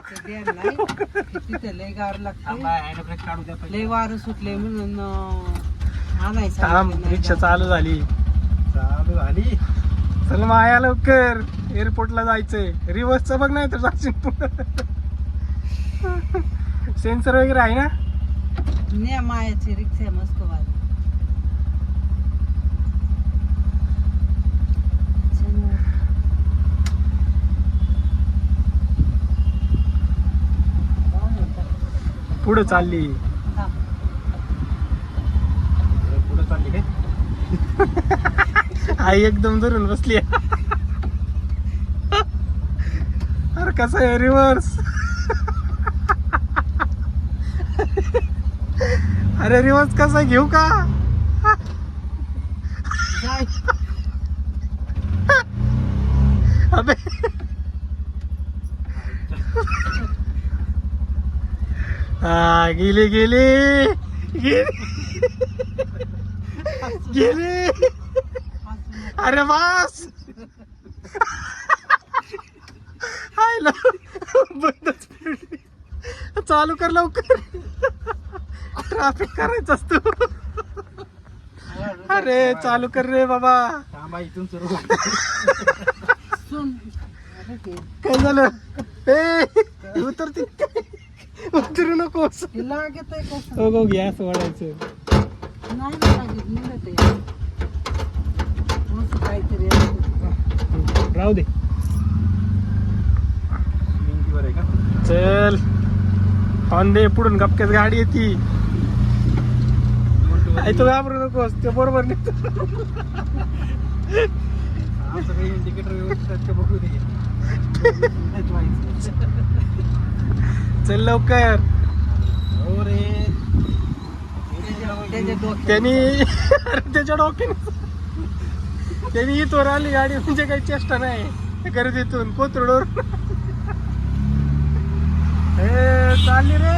जायचं द्यायला नाही. तिथे लय गार लागते, लय वारं सुटले म्हणून आणायचं थांब, रिक्षा चालू झाली. चल माया लवकर, एअरपोर्टला जायचंय. रिव्हर्सचं बघ, नाही तर जाशील. सेन्सर वगैरे आहे ना. न्या मायाची रिक्षा मस्त वाली. पुढे चालली. आई एकदम धरून बसली. अरे कसं आहे रिव्हर्स. अरे रिव्हर्स कसा घेऊ का. अबे हा, गेली गेली गेली. अरे बस. हायला बंदच पडली. चालू कर लवकर, ट्रॅफिक करायचं असतो. अरे चालू कर रे बाबा. सुन. काय झालं. ए उतरते, उतरू नकोस. लागत आहे कसं हो गॅस वाढायचं नाही लागत, मिळत आहे असं काहीतरी असतं. राहू दे. चल ऑन दे. पुढून गपक्यात गाडी येते. तो घाबरू नकोस, ते बरोबर निघतो. चल लवकर. त्यांनी त्याच्या डोक्याने त्यांनी इथवर आली गाडी म्हणजे काही चेष्टा नाही. गर्दीतून कोथरूडवर चालली रे.